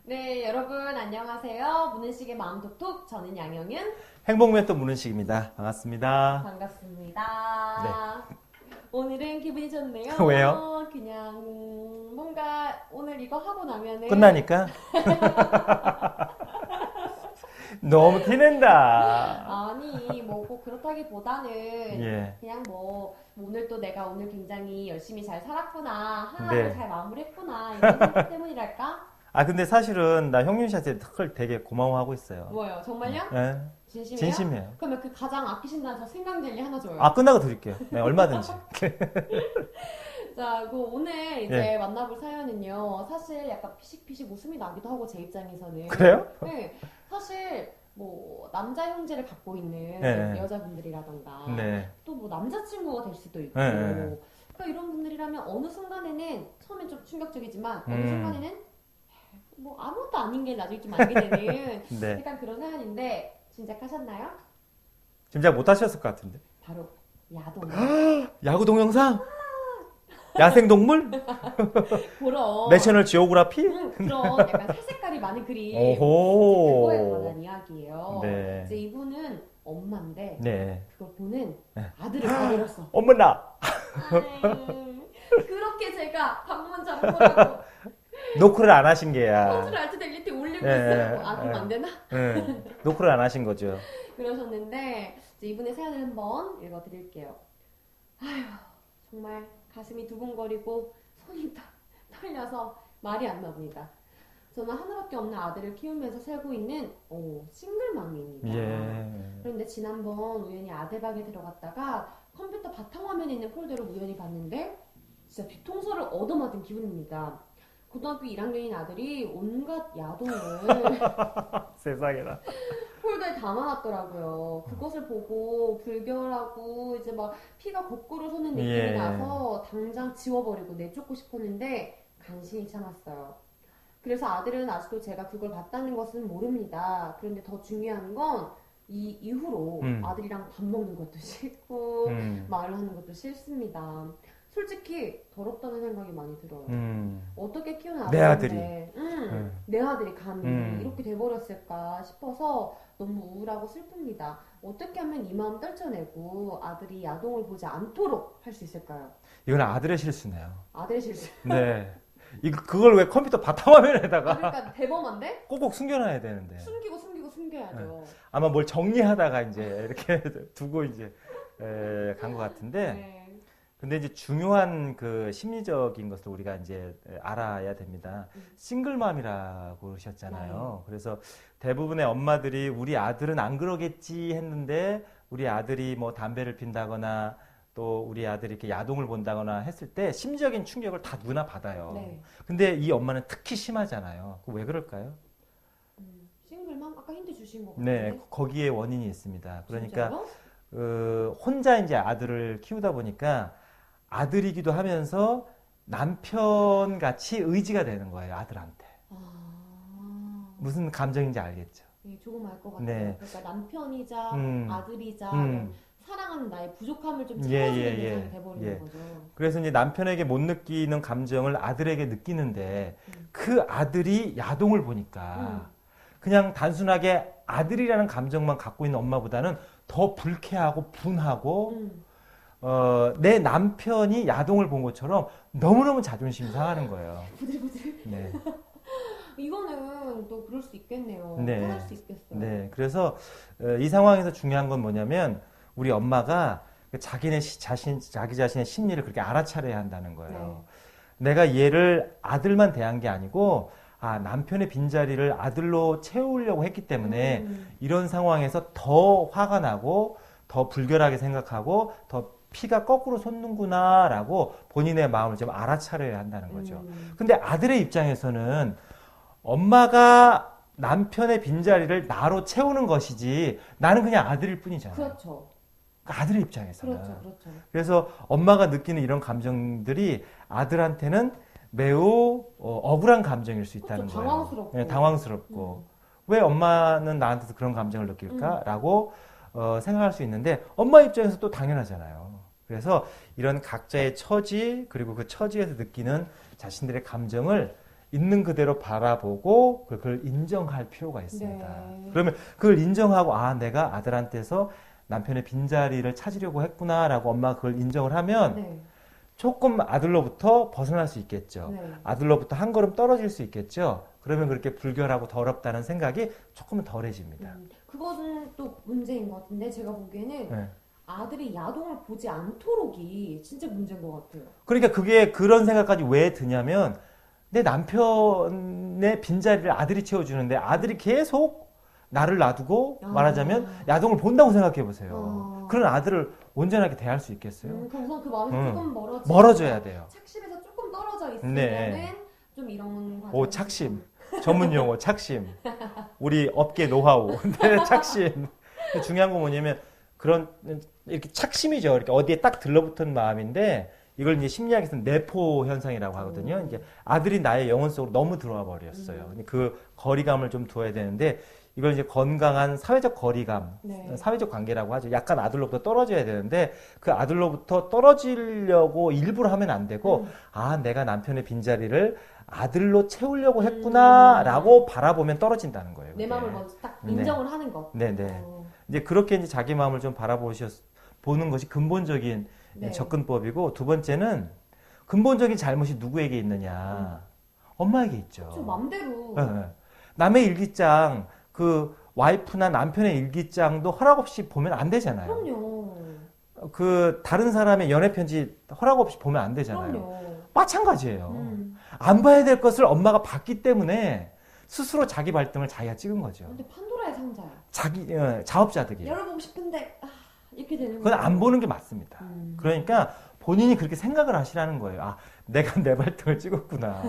네, 여러분 안녕하세요. 문은식의 마음톡톡 저는 양영은 행복멘토 문은식입니다. 반갑습니다. 반갑습니다. 네. 오늘은 기분이 좋네요. 왜요? 그냥 뭔가 오늘 이거 하고 나면은 끝나니까? 너무 티낸다. 아니 뭐 꼭 그렇다기보다는 예. 그냥 뭐 오늘 또 내가 오늘 굉장히 열심히 잘 살았구나, 하나를 네. 잘 마무리했구나 이런 생각 때문이랄까? 근데 사실은 나 형윤 씨한테 되게 고마워하고 있어요. 뭐요? 정말요? 예. 진심이에요? 진심이에요. 그러면 그 가장 아끼신다는 저 생강젤리 하나 줘요. 끝나고 드릴게요. 네, 얼마든지. 자, 그 오늘 이제 예. 만나볼 사연은요. 사실 약간 피식피식 웃음이 나기도 하고 제 입장에서는. 그래요? 네, 사실 뭐 남자 형제를 갖고 있는 네. 여자분들이라던가 네. 또 뭐 남자친구가 될 수도 있고. 네. 그러니까 이런 분들이라면 어느 순간에는 처음엔 좀 충격적이지만 어느 음. 순간에는 뭐 아무것도 아닌 게 나중에 좀 알게 되는 네. 약간 그런 사연인데 짐작하셨나요? 짐작 못 하셨을 것 같은데. 바로 야동. 야구 동영상? 야생동물? 보러. 내셔널 지오그라피? 그런 약간 살색깔이 많은 그림. 오호. 그거에 관한 이야기예요. 네. 이제 이분은 엄마인데 네. 그걸 보는 네. 아들을 가버렸어. 어머나! 그렇게 제가 방문 잡고라고 노크를 안 하신 게야. 컨트롤 알트 델리트 올리고 예, 있어요. 예, 그럼 안 되나? 네. 노크를 안 하신 거죠. 그러셨는데 이제 이분의 사연을 한번 읽어드릴게요. 아휴, 정말 가슴이 두근거리고 손이 떨려서 말이 안 나옵니다. 저는 하나밖에 없는 아들을 키우면서 살고 있는 싱글맘입니다. 예. 그런데 지난번 우연히 아들 방에 들어갔다가 컴퓨터 바탕화면에 있는 폴더를 우연히 봤는데 진짜 뒤통수를 얻어맞은 기분입니다. 고등학교 1학년인 아들이 온갖 야동을 세상에나. 폴더에 담아놨더라고요. 그것을 보고 불결하고 이제 막 피가 거꾸로 솟는 느낌이 예. 나서 당장 지워버리고 내쫓고 싶었는데 간신히 참았어요. 그래서 아들은 아직도 제가 그걸 봤다는 것은 모릅니다. 그런데 더 중요한 건 이 이후로 아들이랑 밥 먹는 것도 싫고 말을 하는 것도 싫습니다. 솔직히 더럽다는 생각이 많이 들어요. 어떻게 키우는 내 아들인데 내 아들이 감히 이렇게 돼버렸을까 싶어서 너무 우울하고 슬픕니다. 어떻게 하면 이 마음 떨쳐내고 아들이 야동을 보지 않도록 할 수 있을까요? 이건 아들의 실수네요. 아들의 실수. 네. 그걸 왜 컴퓨터 바탕화면에다가 그러니까 대범한데? 꼭꼭 숨겨놔야 되는데. 숨겨야죠. 아마 뭘 정리하다가 이제 이렇게 두고 이제 간 것 같은데. 네. 근데 이제 중요한 그 심리적인 것을 우리가 이제 알아야 됩니다. 싱글맘이라고 그러셨잖아요. 그래서 대부분의 엄마들이 우리 아들은 안 그러겠지 했는데 우리 아들이 뭐 담배를 핀다거나 또 우리 아들이 이렇게 야동을 본다거나 했을 때 심리적인 충격을 다 누구나 받아요. 네. 근데 이 엄마는 특히 심하잖아요. 왜 그럴까요? 싱글맘 아까 힌트 주신 거 같은데. 네, 거기에 원인이 있습니다. 그러니까 진짜로? 혼자 이제 아들을 키우다 보니까 아들이기도 하면서 남편 같이 의지가 되는 거예요, 아들한테. 무슨 감정인지 알겠죠? 네, 조금 알 것 같아요. 네. 그러니까 남편이자 아들이자 사랑하는 나의 부족함을 좀 채워주는 대상이 돼버리는 거죠. 그래서 이제 남편에게 못 느끼는 감정을 아들에게 느끼는데 그 아들이 야동을 보니까 그냥 단순하게 아들이라는 감정만 갖고 있는 엄마보다는 더 불쾌하고 분하고 내 남편이 야동을 본 것처럼 너무너무 자존심이 상하는 거예요. 부들부들. 네. 이거는 또 그럴 수 있겠네요. 네. 화날 수 있겠어요. 네. 그래서 이 상황에서 중요한 건 뭐냐면 우리 엄마가 자기 자신의 심리를 그렇게 알아차려야 한다는 거예요. 내가 얘를 아들만 대한 게 아니고 남편의 빈자리를 아들로 채우려고 했기 때문에 이런 상황에서 더 화가 나고 더 불결하게 생각하고 더 피가 거꾸로 솟는구나라고 본인의 마음을 좀 알아차려야 한다는 거죠. 근데 아들의 입장에서는 엄마가 남편의 빈자리를 나로 채우는 것이지 나는 그냥 아들일 뿐이잖아요. 그렇죠. 아들의 입장에서는. 그렇죠. 그래서 엄마가 느끼는 이런 감정들이 아들한테는 매우 억울한 감정일 수 있다는 그렇죠. 거예요. 당황스럽고. 네, 당황스럽고. 왜 엄마는 나한테서 그런 감정을 느낄까라고 생각할 수 있는데 엄마 입장에서 또 당연하잖아요. 그래서 이런 각자의 처지 그리고 그 처지에서 느끼는 자신들의 감정을 있는 그대로 바라보고 그걸 인정할 필요가 있습니다. 네. 그러면 그걸 인정하고 아 내가 아들한테서 남편의 빈자리를 찾으려고 했구나라고 엄마가 그걸 인정을 하면 네. 조금 아들로부터 벗어날 수 있겠죠. 네. 아들로부터 한 걸음 떨어질 수 있겠죠. 그러면 그렇게 불결하고 더럽다는 생각이 조금은 덜해집니다. 그거는 또 문제인 것 같은데 제가 보기에는 네. 아들이 야동을 보지 않도록이 진짜 문제인 것 같아요. 그러니까 그게 그런 생각까지 왜 드냐면 내 남편의 빈자리를 아들이 채워주는데 아들이 계속 나를 놔두고 말하자면 야동을 본다고 생각해 보세요. 그런 아들을 온전하게 대할 수 있겠어요? 그럼 우선 그 마음이 조금 멀어져야 돼요. 착심에서 조금 떨어져 있으면은 네. 좀 이런 오, 착심. 전문 용어, 착심. 우리 업계 노하우. 네, 착심. 중요한 건 뭐냐면 그런 이렇게 착심이죠. 이렇게 어디에 딱 들러붙은 마음인데 이걸 이제 심리학에서는 내포 현상이라고 하거든요. 이제 아들이 나의 영혼 속으로 너무 들어와 버렸어요. 그 거리감을 좀 두어야 되는데 이걸 이제 건강한 사회적 거리감, 네. 사회적 관계라고 하죠. 약간 아들로부터 떨어져야 되는데 그 아들로부터 떨어지려고 일부러 하면 안 되고 아 내가 남편의 빈자리를 아들로 채우려고 했구나라고 바라보면 떨어진다는 거예요. 내 마음을 먼저 딱 인정을 하는 것. 네네. 이제 그렇게 이제 자기 마음을 좀 보는 것이 근본적인 네. 접근법이고 두 번째는 근본적인 잘못이 누구에게 있느냐? 엄마에게 있죠. 그렇죠. 맘대로. 네. 남의 일기장 그 와이프나 남편의 일기장도 허락 없이 보면 안 되잖아요. 그럼요. 그 다른 사람의 연애 편지 허락 없이 보면 안 되잖아요. 그럼요. 마찬가지예요. 안 봐야 될 것을 엄마가 봤기 때문에 스스로 자기 발등을 자기가 찍은 거죠. 근데 판도라의 상자야. 자업자득이에요. 열어보고 싶은데 이렇게 되는 그건 거예요. 안 보는 게 맞습니다. 그러니까 본인이 그렇게 생각을 하시라는 거예요. 아, 내가 내 발등을 찍었구나.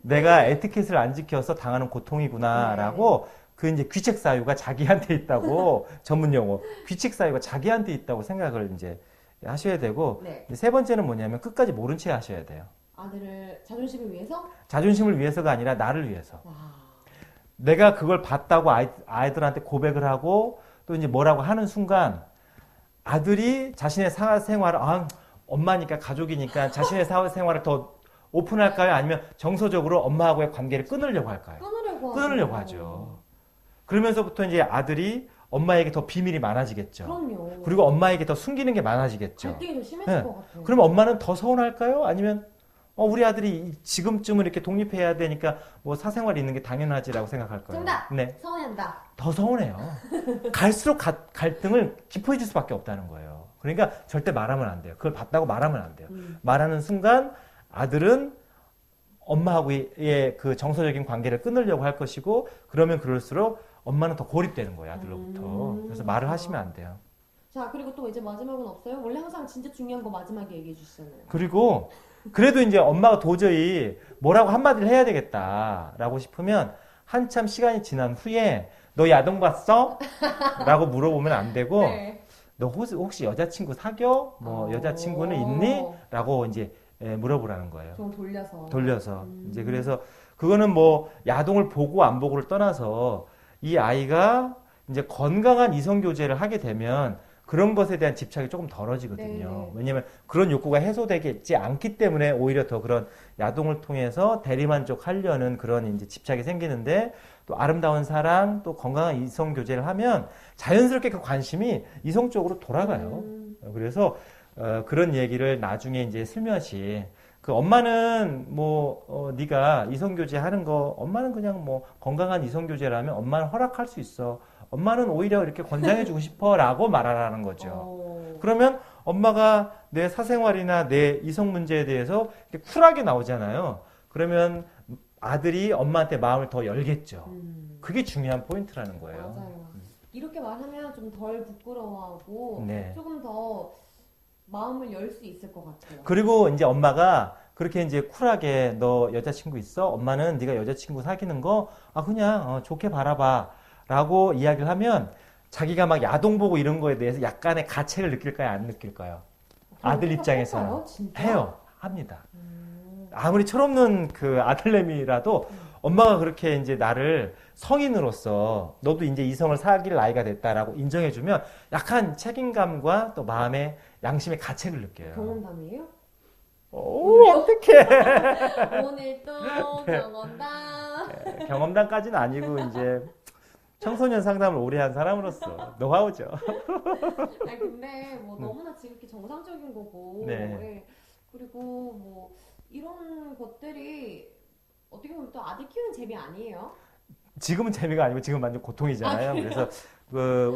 내가 에티켓을 안 지켜서 당하는 고통이구나라고 그 이제 귀책 사유가 자기한테 있다고 전문 용어 귀책 사유가 자기한테 있다고 생각을 이제 하셔야 되고 네. 세 번째는 뭐냐면 끝까지 모른 채 하셔야 돼요. 아들을 자존심을 위해서? 자존심을 위해서가 아니라 나를 위해서. 와. 내가 그걸 봤다고 아이들한테 고백을 하고 또 이제 뭐라고 하는 순간 아들이 자신의 사생활을 엄마니까 가족이니까 자신의 사생활을 더 오픈할까요? 아니면 정서적으로 엄마하고의 관계를 끊으려고 할까요? 끊으려고 하죠. 그러면서부터 이제 아들이 엄마에게 더 비밀이 많아지겠죠. 그럼요. 그리고 엄마에게 더 숨기는 게 많아지겠죠. 갈등이 더 심해질 것 같아요. 그럼 엄마는 더 서운할까요? 아니면 우리 아들이 지금쯤은 이렇게 독립해야 되니까 뭐 사생활이 있는 게 당연하지라고 생각할까요? 정답! 네. 서운한다. 더 서운해요. 갈수록 갈등을 깊어질 수밖에 없다는 거예요. 그러니까 절대 말하면 안 돼요. 그걸 봤다고 말하면 안 돼요. 말하는 순간 아들은 엄마하고의 그 정서적인 관계를 끊으려고 할 것이고 그러면 그럴수록 엄마는 더 고립되는 거예요. 아들로부터. 그래서 말을 하시면 안 돼요. 자, 그리고 또 이제 마지막은 없어요? 원래 항상 진짜 중요한 거 마지막에 얘기해 주시잖아요. 그리고 그래도 이제 엄마가 도저히 뭐라고 한마디를 해야 되겠다라고 싶으면 한참 시간이 지난 후에 너 야동 봤어? 라고 물어보면 안 되고 네. 너 혹시 여자친구 사겨? 뭐 여자친구는 있니? 라고 이제 물어보라는 거예요. 좀 돌려서. 돌려서. 이제 그래서 그거는 뭐 야동을 보고 안 보고를 떠나서 이 아이가 이제 건강한 이성 교제를 하게 되면 그런 것에 대한 집착이 조금 덜어지거든요. 네. 왜냐면 그런 욕구가 해소되지 않기 때문에 오히려 더 그런 야동을 통해서 대리만족하려는 그런 이제 집착이 생기는데 또 아름다운 사랑 또 건강한 이성 교제를 하면 자연스럽게 그 관심이 이성 쪽으로 돌아가요. 그래서 그런 얘기를 나중에 이제 슬며시 그 엄마는 뭐 네가 이성 교제 하는 거 엄마는 그냥 뭐 건강한 이성 교제라면 엄마는 허락할 수 있어. 엄마는 오히려 이렇게 권장해주고 싶어라고 말하라는 거죠. 그러면 엄마가 내 사생활이나 내 이성 문제에 대해서 이렇게 쿨하게 나오잖아요. 그러면 아들이 엄마한테 마음을 더 열겠죠. 그게 중요한 포인트라는 거예요. 맞아요. 이렇게 말하면 좀 덜 부끄러워하고 네. 조금 더 마음을 열 수 있을 것 같아요. 그리고 이제 엄마가 그렇게 이제 쿨하게 너 여자친구 있어? 엄마는 네가 여자친구 사귀는 거 그냥 좋게 바라봐 라고 이야기를 하면 자기가 막 야동 보고 이런 거에 대해서 약간의 가책을 느낄까요? 안 느낄까요? 아들 입장에서는 해요. 합니다. 아무리 철없는 그 아들내미라도 엄마가 그렇게 이제 나를 성인으로서 너도 이제 이성을 사귈 나이가 됐다라고 인정해주면 약간 책임감과 또 마음의 양심의 가책을 느껴요. 경험담이에요? 오, 어떡해. 오늘 또 경험담. 경험담까지는 아니고 이제 청소년 상담을 오래 한 사람으로서 노하우죠. 아니 근데 뭐 너무나 지극히 정상적인 거고 네. 예. 그리고 뭐 이런 것들이 어떻게 보면 또 아들 키우는 재미 아니에요? 지금은 재미가 아니고 지금 완전 고통이잖아요. 아, 그래서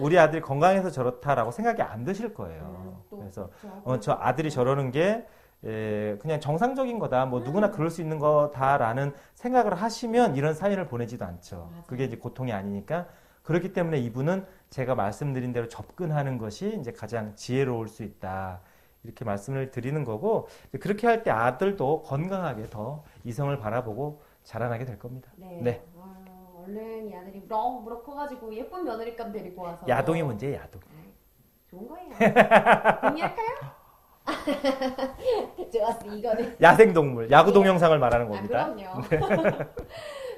우리 아들이 건강해서 저렇다라고 생각이 안 드실 거예요. 또 그래서 그렇죠. 저 아들이 저러는 게 그냥 정상적인 거다. 뭐 누구나 그럴 수 있는 거다라는 생각을 하시면 이런 사연을 보내지도 않죠. 맞아요. 그게 이제 고통이 아니니까. 그렇기 때문에 이분은 제가 말씀드린 대로 접근하는 것이 이제 가장 지혜로울 수 있다. 이렇게 말씀을 드리는 거고, 그렇게 할 때 아들도 건강하게 더 이성을 바라보고 자라나게 될 겁니다. 네. 네. 아유, 얼른 이 아들이 무럭무럭 커가지고 예쁜 며느리감 데리고 와서 야동이 문제예요, 야동. 아이, 좋은 거예요. 공유할까요? 좋았어 이거는. 야생동물, 야구 동영상을 말하는 아, 겁니다. 그럼요.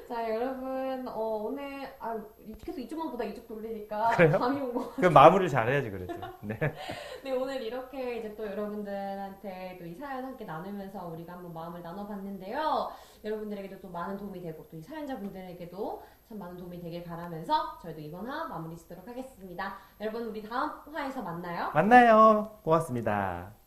자 여러분 오늘 계속 이쪽만 보다 이쪽 돌리니까 그래요? 감이 온 거. 그 마무리를 잘해야지 그래도. 네. 네 오늘 이렇게 이제 또 여러분들한테 또 이 사연 함께 나누면서 우리가 한번 마음을 나눠봤는데요. 여러분들에게도 또 많은 도움이 되고 또 이 사연자분들에게도 참 많은 도움이 되길 바라면서 저희도 이번 화 마무리 짓도록 하겠습니다. 여러분 우리 다음 화에서 만나요. 만나요. 고맙습니다.